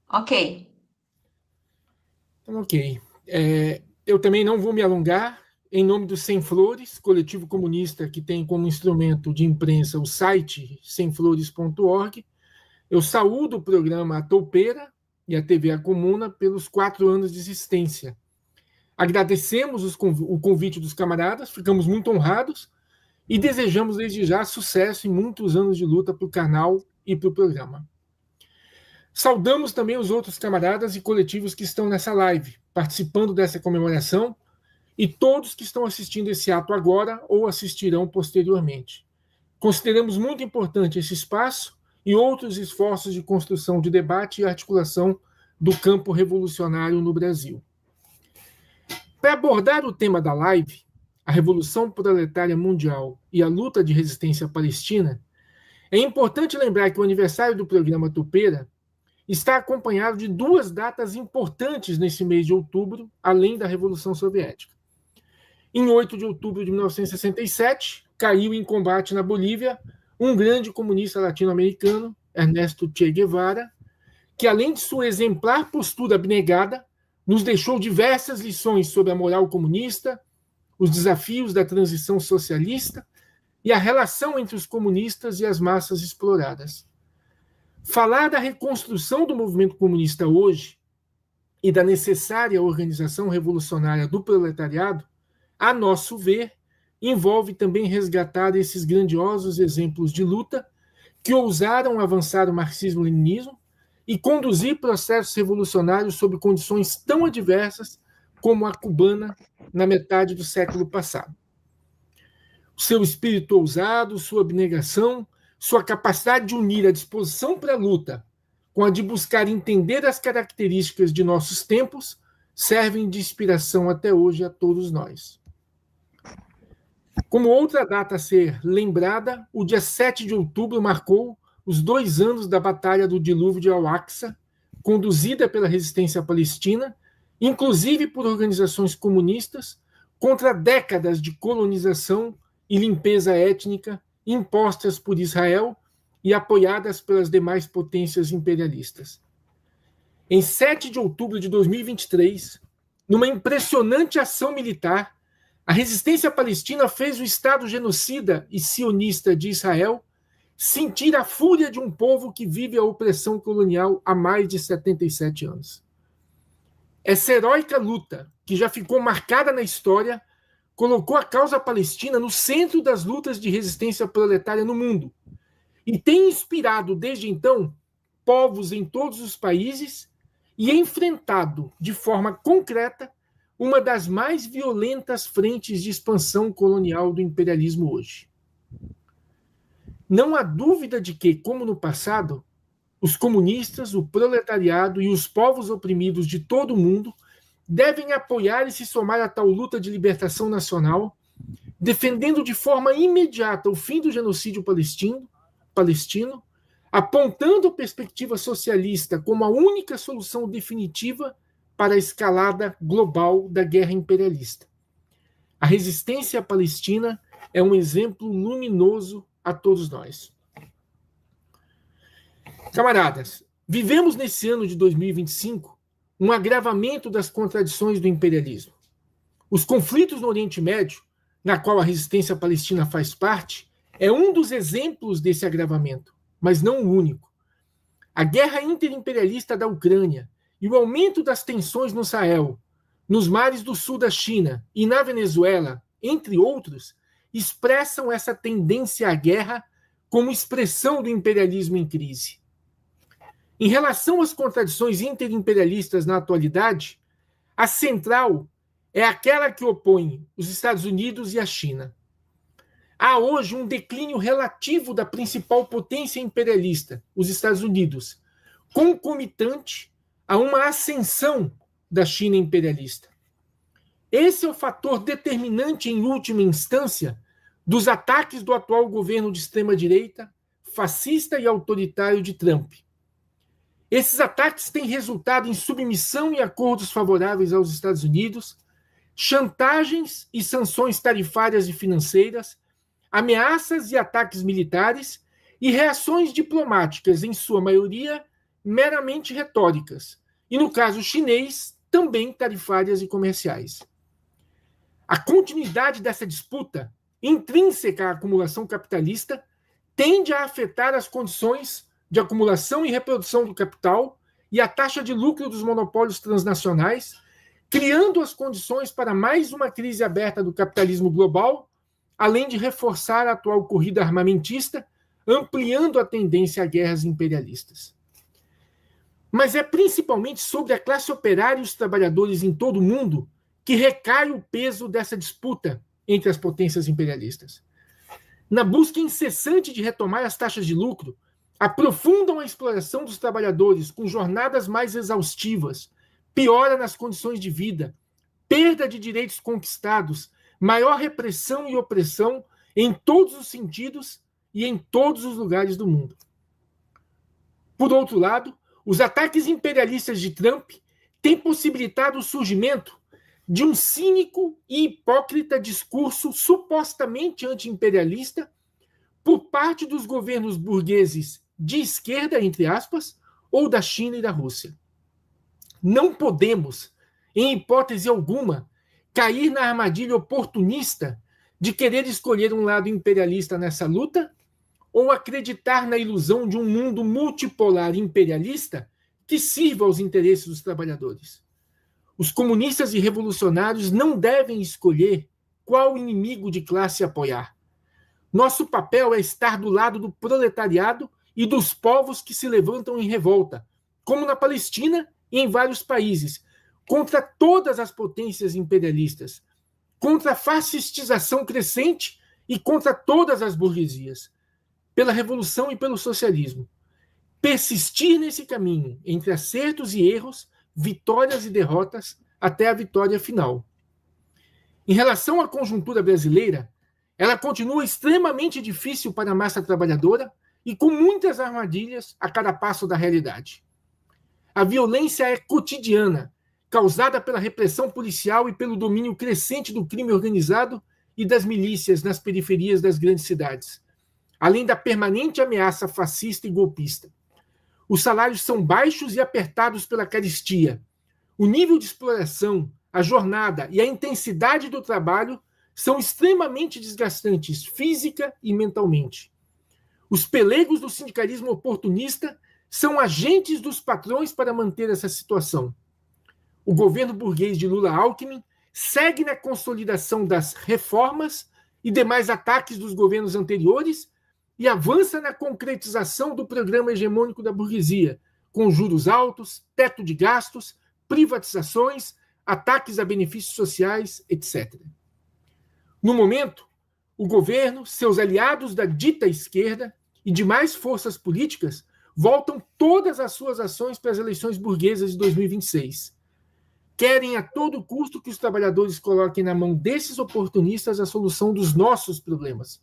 Ok. Então, ok. Eu também não vou me alongar. Em nome do Sem Flores, coletivo comunista que tem como instrumento de imprensa o site semflores.org, eu saúdo o programa A Toupeira e a TV A Comuna pelos 4 anos de existência. Agradecemos o convite dos camaradas, ficamos muito honrados e desejamos desde já sucesso em muitos anos de luta para o canal e para o programa. Saudamos também os outros camaradas e coletivos que estão nessa live, participando dessa comemoração, e todos que estão assistindo esse ato agora ou assistirão posteriormente. Consideramos muito importante esse espaço e outros esforços de construção de debate e articulação do campo revolucionário no Brasil. Para abordar o tema da live, a Revolução Proletária Mundial e a luta de resistência palestina, é importante lembrar que o aniversário do programa Toupeira está acompanhado de 2 datas importantes nesse mês de outubro, além da Revolução Soviética. Em 8 de outubro de 1967, caiu em combate na Bolívia um grande comunista latino-americano, Ernesto Che Guevara, que, além de sua exemplar postura abnegada, nos deixou diversas lições sobre a moral comunista, os desafios da transição socialista e a relação entre os comunistas e as massas exploradas. Falar da reconstrução do movimento comunista hoje e da necessária organização revolucionária do proletariado, a nosso ver, envolve também resgatar esses grandiosos exemplos de luta que ousaram avançar o marxismo-leninismo e conduzir processos revolucionários sob condições tão adversas como a cubana na metade do século passado. O seu espírito ousado, sua abnegação, sua capacidade de unir a disposição para a luta com a de buscar entender as características de nossos tempos servem de inspiração até hoje a todos nós. Como outra data a ser lembrada, o dia 7 de outubro marcou os 2 anos da Batalha do Dilúvio de Al-Aqsa, conduzida pela resistência palestina, inclusive por organizações comunistas, contra décadas de colonização e limpeza étnica impostas por Israel e apoiadas pelas demais potências imperialistas. Em 7 de outubro de 2023, numa impressionante ação militar, a resistência palestina fez o Estado genocida e sionista de Israel sentir a fúria de um povo que vive a opressão colonial há mais de 77 anos. Essa heróica luta, que já ficou marcada na história, colocou a causa palestina no centro das lutas de resistência proletária no mundo e tem inspirado, desde então, povos em todos os países e enfrentado, de forma concreta, uma das mais violentas frentes de expansão colonial do imperialismo hoje. Não há dúvida de que, como no passado, os comunistas, o proletariado e os povos oprimidos de todo o mundo devem apoiar e se somar a tal luta de libertação nacional, defendendo de forma imediata o fim do genocídio palestino, apontando a perspectiva socialista como a única solução definitiva para a escalada global da guerra imperialista. A resistência palestina é um exemplo luminoso a todos nós. Camaradas, vivemos nesse ano de 2025 um agravamento das contradições do imperialismo. Os conflitos no Oriente Médio, na qual a resistência palestina faz parte, é um dos exemplos desse agravamento, mas não o único. A guerra interimperialista da Ucrânia e o aumento das tensões no Sahel, nos mares do sul da China e na Venezuela, entre outros, expressam essa tendência à guerra como expressão do imperialismo em crise. Em relação às contradições interimperialistas na atualidade, a central é aquela que opõe os Estados Unidos e a China. Há hoje um declínio relativo da principal potência imperialista, os Estados Unidos, concomitante a uma ascensão da China imperialista. Esse é o fator determinante, em última instância, dos ataques do atual governo de extrema-direita, fascista e autoritário de Trump. Esses ataques têm resultado em submissão e acordos favoráveis aos Estados Unidos, chantagens e sanções tarifárias e financeiras, ameaças e ataques militares e reações diplomáticas, em sua maioria, meramente retóricas, e no caso chinês, também tarifárias e comerciais. A continuidade dessa disputa, intrínseca à acumulação capitalista, tende a afetar as condições de acumulação e reprodução do capital e a taxa de lucro dos monopólios transnacionais, criando as condições para mais uma crise aberta do capitalismo global, além de reforçar a atual corrida armamentista, ampliando a tendência a guerras imperialistas. Mas é principalmente sobre a classe operária e os trabalhadores em todo o mundo que recai o peso dessa disputa entre as potências imperialistas. Na busca incessante de retomar as taxas de lucro, aprofundam a exploração dos trabalhadores com jornadas mais exaustivas, piora nas condições de vida, perda de direitos conquistados, maior repressão e opressão em todos os sentidos e em todos os lugares do mundo. Por outro lado, os ataques imperialistas de Trump têm possibilitado o surgimento de um cínico e hipócrita discurso supostamente anti-imperialista por parte dos governos burgueses de esquerda, entre aspas, ou da China e da Rússia. Não podemos, em hipótese alguma, cair na armadilha oportunista de querer escolher um lado imperialista nessa luta ou acreditar na ilusão de um mundo multipolar imperialista que sirva aos interesses dos trabalhadores. Os comunistas e revolucionários não devem escolher qual inimigo de classe apoiar. Nosso papel é estar do lado do proletariado e dos povos que se levantam em revolta, como na Palestina e em vários países, contra todas as potências imperialistas, contra a fascistização crescente e contra todas as burguesias, pela revolução e pelo socialismo. Persistir nesse caminho, entre acertos e erros, vitórias e derrotas, até a vitória final. Em relação à conjuntura brasileira, ela continua extremamente difícil para a massa trabalhadora e com muitas armadilhas a cada passo da realidade. A violência é cotidiana, causada pela repressão policial e pelo domínio crescente do crime organizado e das milícias nas periferias das grandes cidades, além da permanente ameaça fascista e golpista. Os salários são baixos e apertados pela carestia. O nível de exploração, a jornada e a intensidade do trabalho são extremamente desgastantes física e mentalmente. Os pelegos do sindicalismo oportunista são agentes dos patrões para manter essa situação. O governo burguês de Lula-Alckmin segue na consolidação das reformas e demais ataques dos governos anteriores e avança na concretização do programa hegemônico da burguesia, com juros altos, teto de gastos, privatizações, ataques a benefícios sociais, etc. No momento, o governo, seus aliados da dita esquerda e demais forças políticas voltam todas as suas ações para as eleições burguesas de 2026. Querem a todo custo que os trabalhadores coloquem na mão desses oportunistas a solução dos nossos problemas.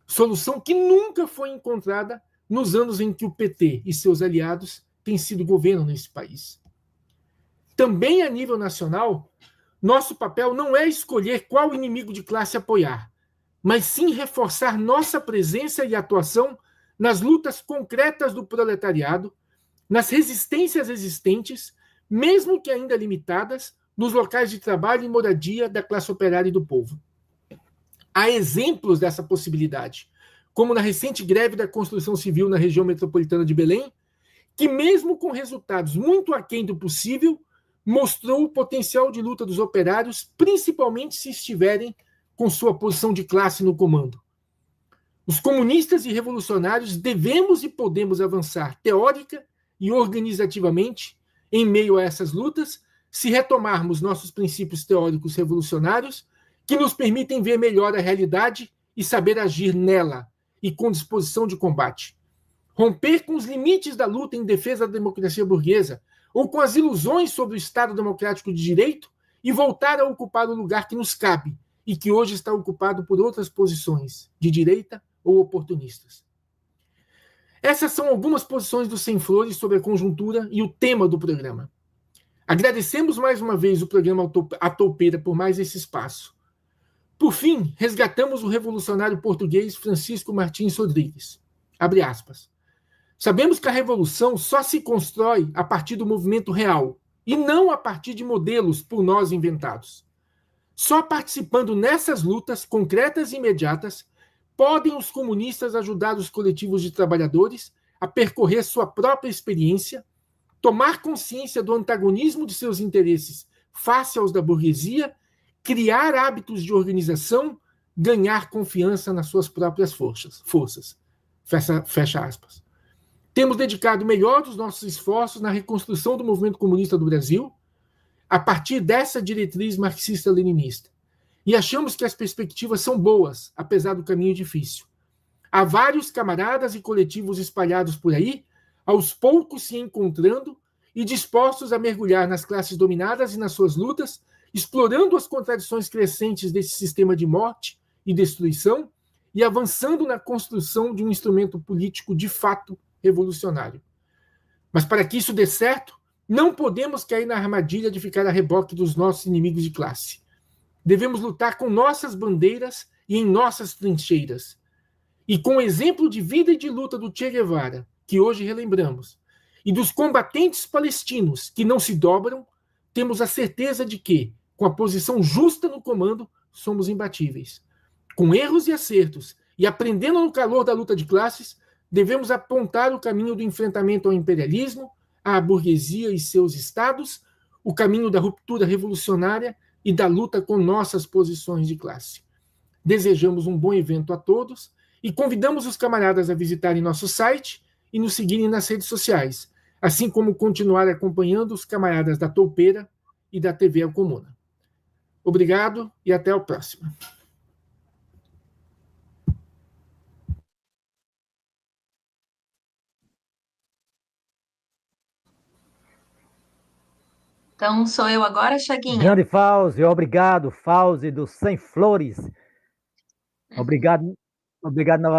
Solução que nunca foi encontrada nos anos em que o PT e seus aliados têm sido governo nesse país. Também a nível nacional, nosso papel não é escolher qual inimigo de classe apoiar, mas sim reforçar nossa presença e atuação nas lutas concretas do proletariado, nas resistências existentes, mesmo que ainda limitadas, nos locais de trabalho e moradia da classe operária e do povo. Há exemplos dessa possibilidade, como na recente greve da construção civil na região metropolitana de Belém, que mesmo com resultados muito aquém do possível, mostrou o potencial de luta dos operários, principalmente se estiverem com sua posição de classe no comando. Os comunistas e revolucionários devemos e podemos avançar teórica e organizativamente em meio a essas lutas, se retomarmos nossos princípios teóricos revolucionários, que nos permitem ver melhor a realidade e saber agir nela, e com disposição de combate. Romper com os limites da luta em defesa da democracia burguesa, ou com as ilusões sobre o Estado democrático de direito, e voltar a ocupar o lugar que nos cabe, e que hoje está ocupado por outras posições, de direita ou oportunistas. Essas são algumas posições do Sem Flores sobre a conjuntura e o tema do programa. Agradecemos mais uma vez o programa A Toupeira por mais esse espaço. Por fim, resgatamos o revolucionário português Francisco Martins Rodrigues. Abre aspas. Sabemos que a revolução só se constrói a partir do movimento real e não a partir de modelos por nós inventados. Só participando nessas lutas concretas e imediatas podem os comunistas ajudar os coletivos de trabalhadores a percorrer sua própria experiência, tomar consciência do antagonismo de seus interesses face aos da burguesia, criar hábitos de organização, ganhar confiança nas suas próprias forças. Fecha aspas. Temos dedicado o melhor dos nossos esforços na reconstrução do movimento comunista do Brasil, a partir dessa diretriz marxista-leninista. E achamos que as perspectivas são boas, apesar do caminho difícil. Há vários camaradas e coletivos espalhados por aí, aos poucos se encontrando e dispostos a mergulhar nas classes dominadas e nas suas lutas, explorando as contradições crescentes desse sistema de morte e destruição e avançando na construção de um instrumento político de fato revolucionário. Mas para que isso dê certo, não podemos cair na armadilha de ficar a reboque dos nossos inimigos de classe. Devemos lutar com nossas bandeiras e em nossas trincheiras. E com o exemplo de vida e de luta do Che Guevara, que hoje relembramos, e dos combatentes palestinos que não se dobram, temos a certeza de que, com a posição justa no comando, somos imbatíveis. Com erros e acertos, e aprendendo no calor da luta de classes, devemos apontar o caminho do enfrentamento ao imperialismo, à burguesia e seus estados, o caminho da ruptura revolucionária e da luta com nossas posições de classe. Desejamos um bom evento a todos e convidamos os camaradas a visitarem nosso site e nos seguirem nas redes sociais, assim como continuar acompanhando os camaradas da Toupeira e da TV A Comuna. Obrigado e até o próximo. Então, sou eu agora, Chaguinha? Grande Fauzi, obrigado, Fauzi do Sem Flores. Obrigado novamente.